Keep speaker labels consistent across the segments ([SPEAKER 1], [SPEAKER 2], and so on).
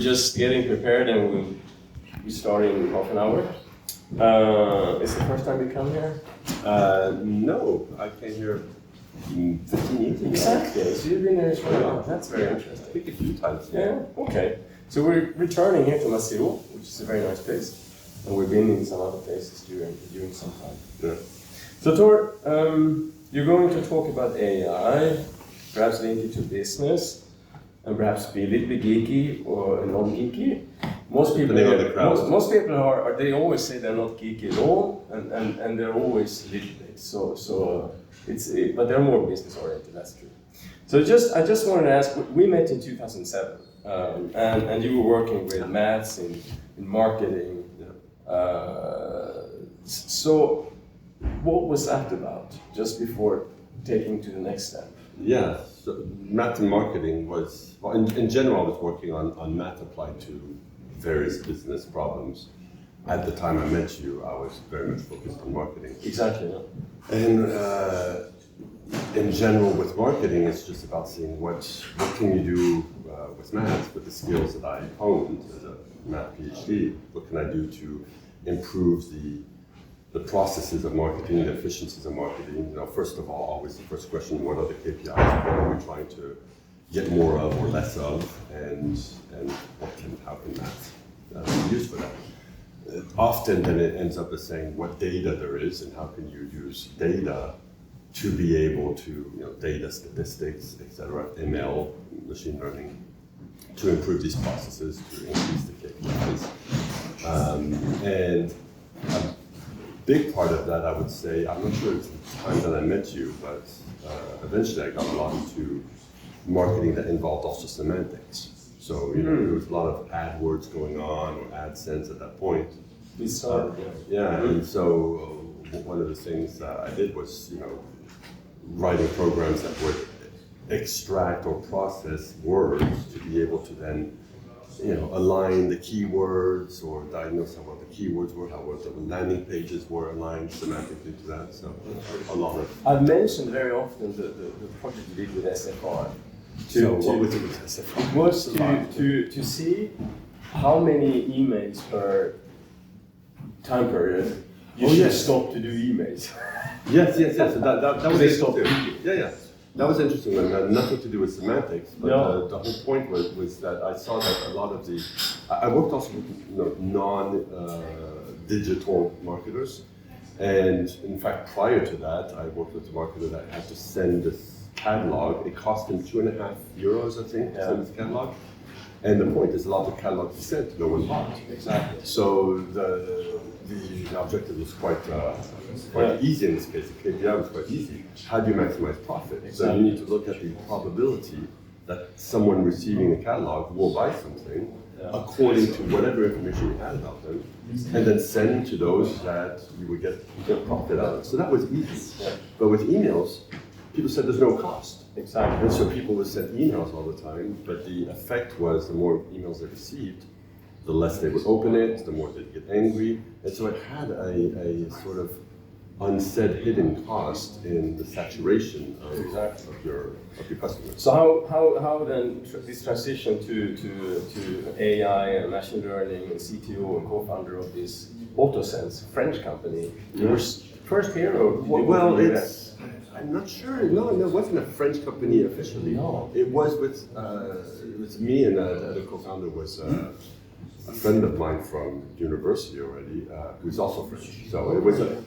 [SPEAKER 1] just getting prepared and we'll be starting in half an hour. Is it the first time you come here?
[SPEAKER 2] No, I came here 15 years ago.
[SPEAKER 1] Exactly, so you've been here as well. Oh, that's very interesting.
[SPEAKER 2] I think a few times.
[SPEAKER 1] Yeah, okay. So we're returning here to Maceo, which is a very nice place. And we've been in some other places during some time.
[SPEAKER 2] Yeah.
[SPEAKER 1] So Thor, you're going to talk about AI, perhaps link it to business, and perhaps be a little bit geeky or non-geeky. Most people are they always say they're not geeky at all, and they're always a little bit. But they're more business oriented. That's true. So I just wanted to ask. We met in 2007, and you were working with maths in marketing. So what was that about? Just before taking to the next step.
[SPEAKER 2] Yeah. So math and marketing was in general. I was working on math applied to various business problems. At the time I met you, I was very much focused on marketing.
[SPEAKER 1] Exactly. Yeah.
[SPEAKER 2] And in general, with marketing, it's just about seeing what can you do with math, with the skills that I honed as a math PhD. What can I do to improve the processes of marketing, the efficiencies of marketing? You know, first of all, always the first question: what are the KPIs? What are we trying to get more of or less of, and how can math be used for that? Often then it ends up as saying what data there is and how can you use data to be able to, data, statistics, etc., ML, machine learning, to improve these processes, to increase the KPIs. And a big part of that, I would say, I'm not sure it's the time that I met you, but eventually I got a lot into marketing that involved also semantics. So, there was a lot of AdWords going on, or AdSense at that point.
[SPEAKER 1] We started,
[SPEAKER 2] and so one of the things that I did was, writing programs that would extract or process words to be able to then, align the keywords or diagnose how well the keywords were, how well the landing pages were aligned semantically to that. So a lot of.
[SPEAKER 1] I've mentioned very often the project you did with SFR.
[SPEAKER 2] What was it with SFR?
[SPEAKER 1] It was to see how many emails per time period you should stop to do emails.
[SPEAKER 2] Yes. So that was
[SPEAKER 1] interesting.
[SPEAKER 2] Yeah. That was interesting and had nothing to do with semantics, but the whole point was that I saw that a lot of I worked also with non-digital marketers, and in fact prior to that I worked with a marketer that had to send this catalog. It cost him €2.50, I think, to send this catalog. And the point is, a lot of catalogs he sent, no one bought.
[SPEAKER 1] Exactly.
[SPEAKER 2] So the objective was quite easy in this case. The KPI was quite easy. How do you maximize profit?
[SPEAKER 1] Exactly.
[SPEAKER 2] So you need to look at the probability that someone receiving the catalog will buy something according to whatever information you had about them, and then send to those that you would get profit out of. So that was easy.
[SPEAKER 1] Yeah.
[SPEAKER 2] But with emails, people said there's no cost.
[SPEAKER 1] Exactly.
[SPEAKER 2] And so people would send emails all the time, but the effect was the more emails they received, the less they would open it, the more they'd get angry. And so it had a sort of unsaid hidden cost in the saturation of your customers.
[SPEAKER 1] So how then this transition to AI and machine learning and CTO and co-founder of this OtoSense French company, you were first here or?
[SPEAKER 2] Well, I'm not sure. No, it wasn't a French company officially.
[SPEAKER 1] No.
[SPEAKER 2] It was with me and the other co-founder was a friend of mine from university already, who's also French. So it was a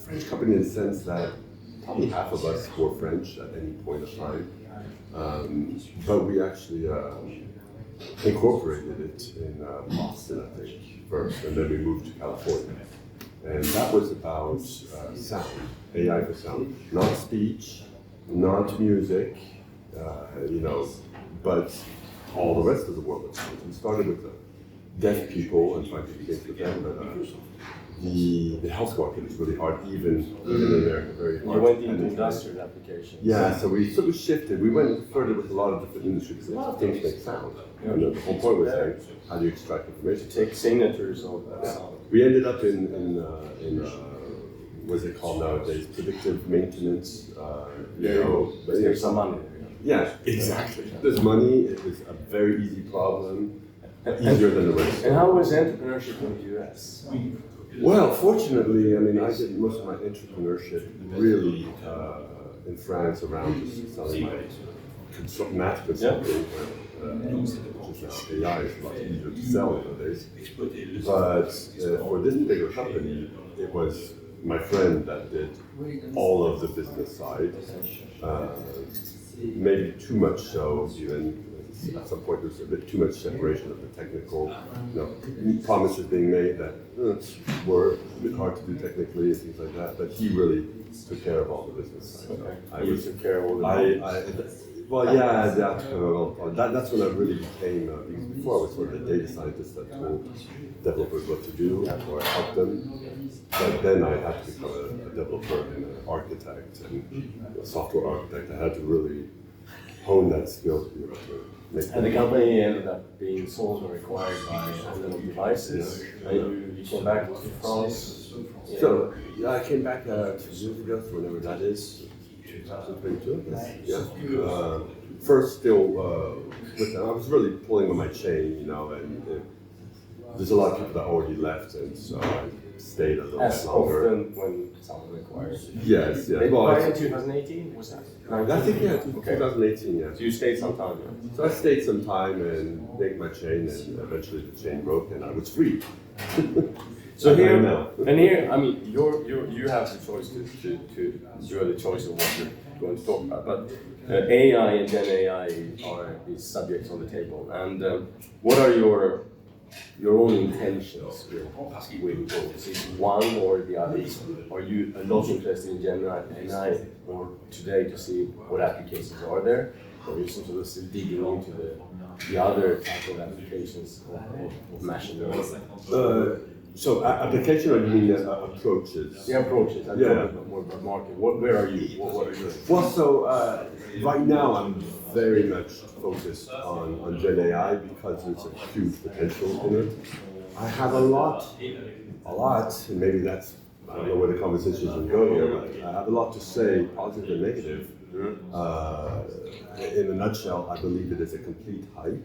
[SPEAKER 2] French company in the sense that probably half of us were French at any point of time. But we actually incorporated it in Boston, I think, first, and then we moved to California. And that was about sound, AI for sound, not speech, not music, but all the rest of the world of sound. We started with the deaf people and trying to do things with them, but the health market is really hard, even in America, very hard.
[SPEAKER 1] You went into industrial applications.
[SPEAKER 2] Yeah, so we sort of shifted. We went further with a lot of different industries. A lot of things make sound. The whole point was saying, how do you extract information?
[SPEAKER 1] Take signatures of sound.
[SPEAKER 2] We ended up in what's it called nowadays? Predictive maintenance.
[SPEAKER 1] There's some money.
[SPEAKER 2] Yeah, exactly. There's money. It was a very easy problem. easier than the rest.
[SPEAKER 1] And how was entrepreneurship in the US?
[SPEAKER 2] Well, fortunately, I mean, I did most of my entrepreneurship really in France around just selling my math consulting, which is AI is a lot easier to sell nowadays. But for this bigger company, it was my friend that did all of the business side. Maybe too much so, even at some point there's a bit too much separation of the technical, promises being made that were a bit hard to do technically and things like that. But he really took care of all the business side.
[SPEAKER 1] Okay. Took care of all the
[SPEAKER 2] well, yeah, that's when I really became, because before I was sort of a data scientist that told developers what to do or helped them. But then I had to become a developer and an architect and a software architect. I had to really hone that skill to be able to make
[SPEAKER 1] And the company ended up being sold or acquired by Analog Devices. And you came back to France.
[SPEAKER 2] So, yeah, I came back 2 years ago, so whenever that is, 2022, yeah. First, still with them, I was really pulling on my chain, and there's a lot of people that already left, and so I stayed a little bit longer.
[SPEAKER 1] Often when someone acquires.
[SPEAKER 2] Yes, yeah.
[SPEAKER 1] They acquired in 2018, was that?
[SPEAKER 2] I think, yeah, 2018, yeah.
[SPEAKER 1] So you stayed some time, yeah?
[SPEAKER 2] So I stayed some time and made my chain, and eventually the chain broke, and I was free.
[SPEAKER 1] So here, I mean, you have the choice you have the choice of what you're going to talk about, but AI and Gen AI are these subjects on the table, and what are your own intentions with both? Is it one or the other? Are you a lot interested in Gen AI or today to see what applications are there, or are you sort of still digging into the other type of applications of machine learning?
[SPEAKER 2] So application, or you mean approaches?
[SPEAKER 1] The approaches. I'm talking about more about market. Where are you? What are you doing?
[SPEAKER 2] Well, so right now I'm very much focused on Gen AI because there's a huge potential in it. I have a lot, and maybe that's, I don't know where the conversation is going to go here, but I have a lot to say, positive and negative. In a nutshell, I believe it is a complete hype.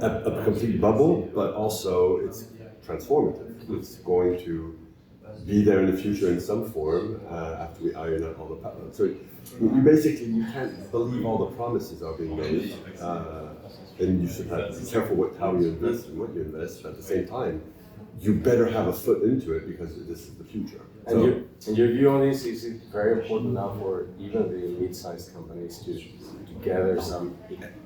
[SPEAKER 2] A complete bubble, but also it's transformative. It's going to be there in the future in some form after we iron out all the patterns. So you can't believe all the promises are being made, and you should have to be careful how you invest and what you invest. But at the same time, you better have a foot into it because this is the future.
[SPEAKER 1] And your view on this, is it very important now for even the mid-sized companies to gather some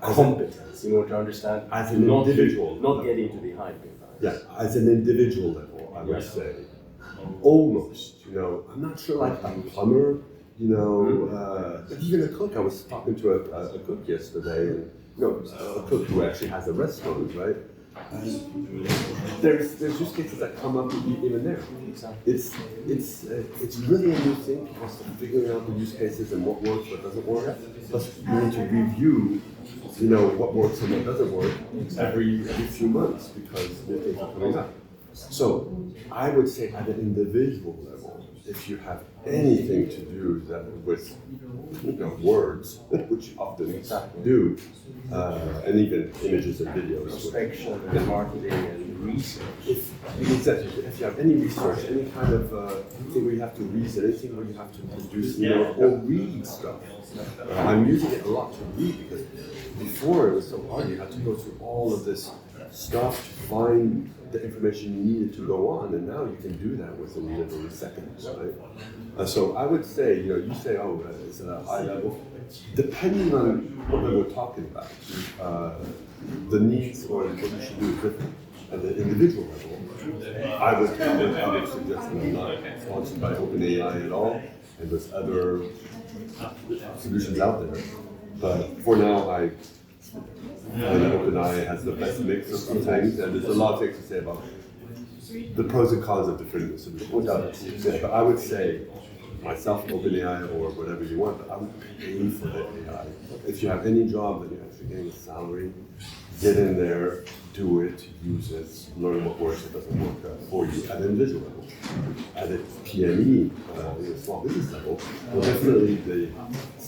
[SPEAKER 1] competence in order to understand,
[SPEAKER 2] as an individual,
[SPEAKER 1] not get into the hype?
[SPEAKER 2] Yeah, as an individual level, I would say, almost. I'm not sure like a plumber, but even a cook. I was talking to a cook yesterday, and a cook who actually has a restaurant, right? There's use cases that come up even there. It's really a new thing. People are figuring out the use cases and what works, what doesn't work. Plus, you need to review, what works and what doesn't work every few months because new things are coming up. So I would say at an individual level, if you have anything to do with words, which you often do, and even images and videos.
[SPEAKER 1] Prospection and marketing and research.
[SPEAKER 2] If you have any research, any kind of thing where you have to reason, anything where you have to produce, or read stuff. I'm using it a lot to read because before it was so hard. You had to go through all of this stuff to find the information you needed to go on, and now you can do that within literally seconds, right? So I would say, you say, it's at a high level. Depending on what we were talking about, the needs or what you should do is different. At the individual level, I would suggest that I'm not sponsored by OpenAI at all, and there's other solutions out there. But for now, I find that OpenAI has the best mix of some things, and there's a lot of things to say about the pros and cons of different solutions. But I would say, myself, OpenAI, or whatever you want, but I would pay for the AI. If you have any job that you're actually getting a salary, get in there, do it, use it, learn what works and doesn't work for you at an individual level. At a PME, small business level, well, definitely the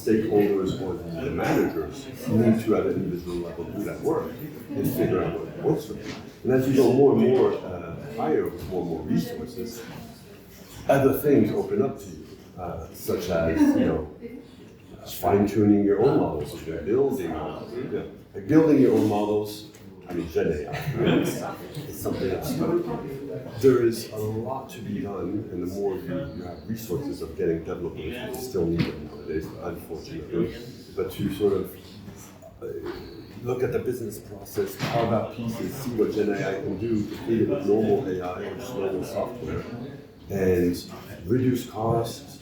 [SPEAKER 2] stakeholders or the managers need to, at an individual level, do that work and figure out what works for them. And as you go more and more higher with more and more resources, other things open up to you, such as, fine-tuning your own models. So you're building your own models. I mean, Gen AI, right? It's something else. There is a lot to be done, and the more you have resources of getting developers, you still need them nowadays, unfortunately. But to sort of look at the business process, carve out pieces, see what Gen AI can do, complete it with normal AI or just normal software, and reduce costs,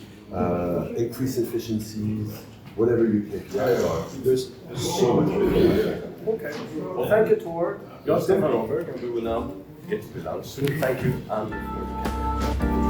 [SPEAKER 2] increase efficiencies, whatever your KPIs are. There's so much to do.
[SPEAKER 1] Okay. Well, thank you, Thor. Stefan Robert, and we will now get to the lunch soon. Thank you, and